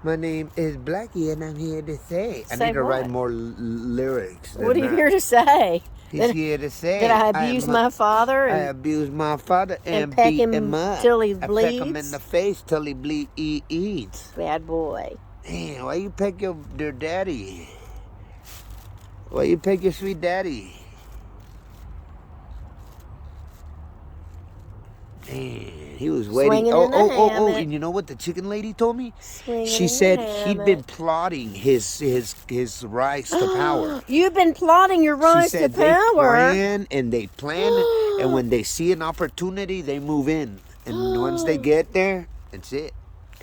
My name is Blackie, and I'm here to say. I Say need to write what? more lyrics What than are you that. here to say? He's here to That say I abuse my father I and abuse my father and peck beat him him up. till he I peck him in bleeds? the face till he eats. Bad boy. Damn, why you peck your daddy? Why you peck your sweet daddy? Man, he was waiting. Swinging in the Oh! hammock. And you know what the chicken lady told me? Swinging She in the said he'd been hammock. plotting his rise to power. You've been plotting your She rise to said they power. plan and they plan, and when they see an opportunity, they move in. And once they get there, that's it.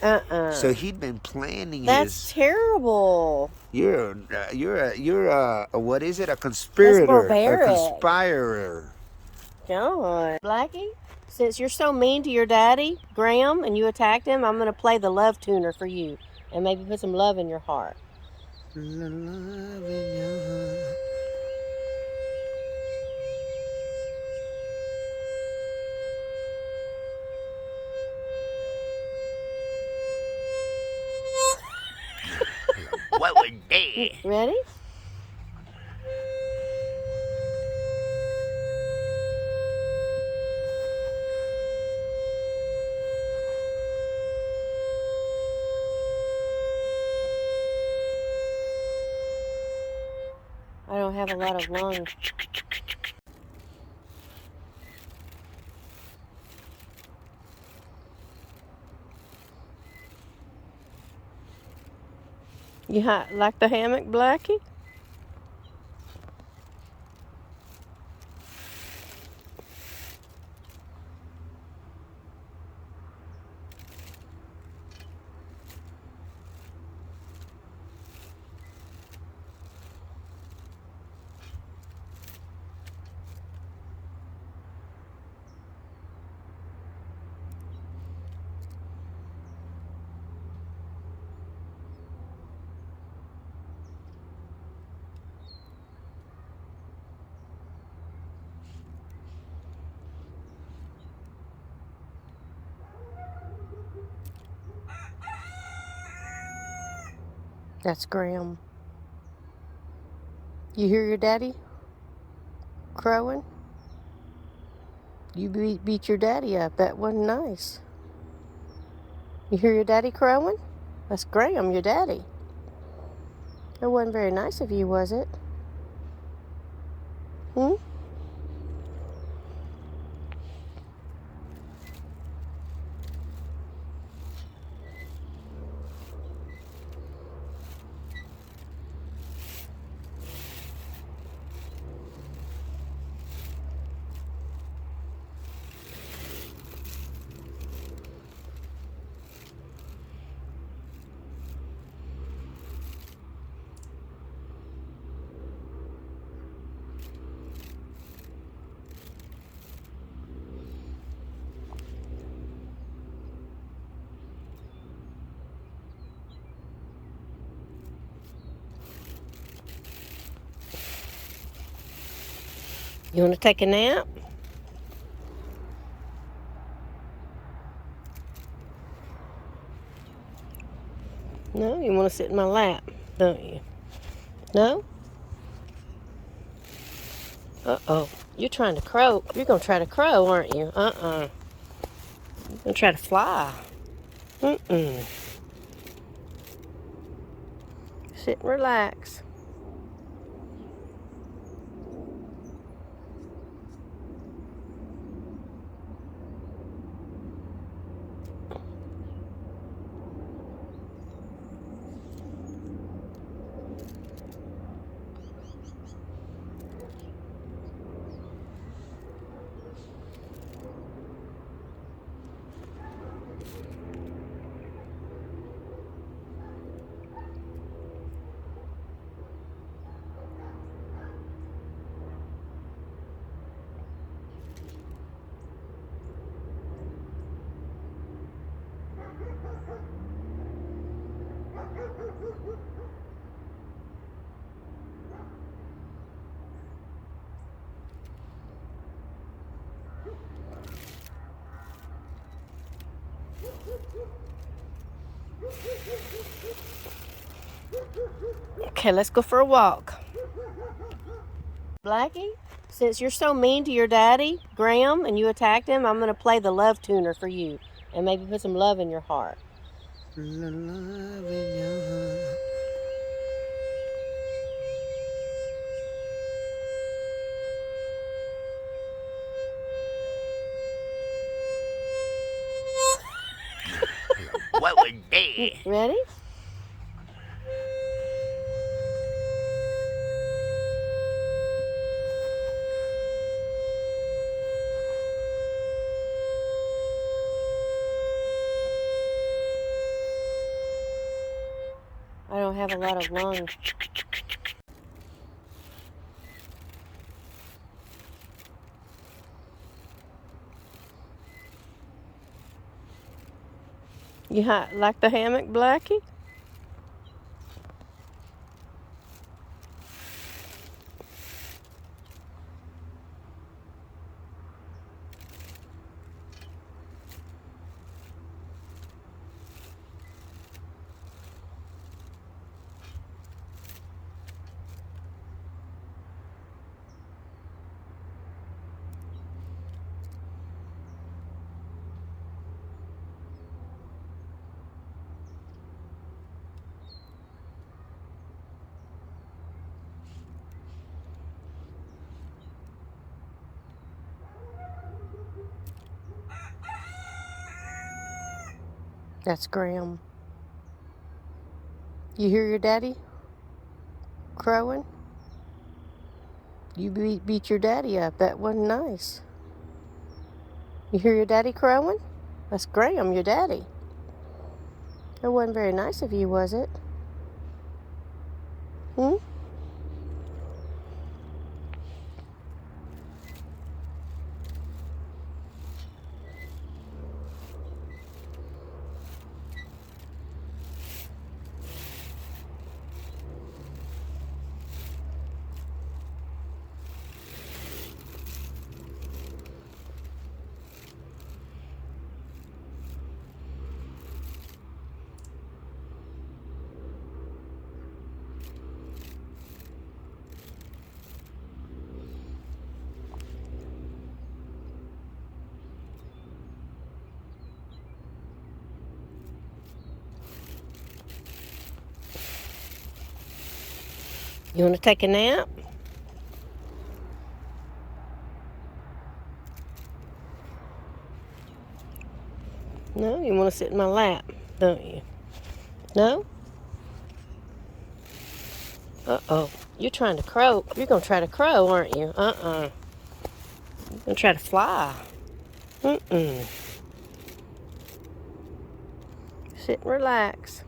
So he'd been planning That's his. terrible. You're a what is it? A That's conspirator, a barbaric. conspirer. God. Blackie, since you're so mean to your daddy, Graham, and you attacked him, I'm going to play the love tuner for you and maybe put some love in your heart. Love in your heart. What was that? Ready? I don't have a lot of lungs. You like the hammock, Blackie? That's Graham. You hear your daddy crowing? You beat your daddy up. That wasn't nice. You hear your daddy crowing? That's Graham, your daddy. That wasn't very nice of you, was it? Hmm? You want to take a nap? No? You want to sit in my lap, don't you? No? Uh-oh. You're trying to crow. You're going to try to crow, aren't you? You're going to try to fly. Mm-mm. Sit and relax. Okay, let's go for a walk. Blackie, since you're so mean to your daddy, Graham, and you attacked him, I'm going to play the love tuner for you and maybe put some love in your heart. Love in your heart. What was that? Ready? I don't have a lot of lungs. You like the hammock, Blackie? That's Graham. You hear your daddy crowing? You beat your daddy up. That wasn't nice. You hear your daddy crowing? That's Graham, your daddy. That wasn't very nice of you, was it? Hmm? You want to take a nap? No? You want to sit in my lap, don't you? No? Uh-oh. You're trying to crow. You're going to try to crow, aren't you? Uh-uh. You're going to try to fly. Mm-mm. Sit and relax.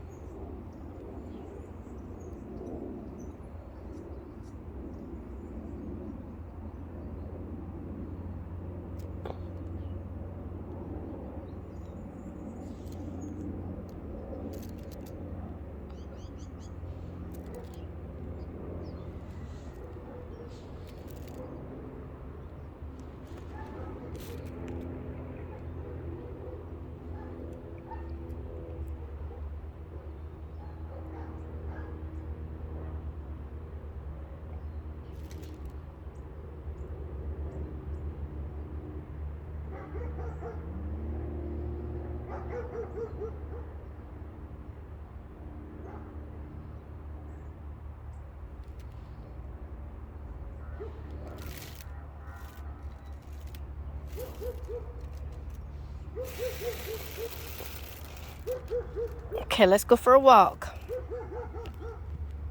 Okay, let's go for a walk.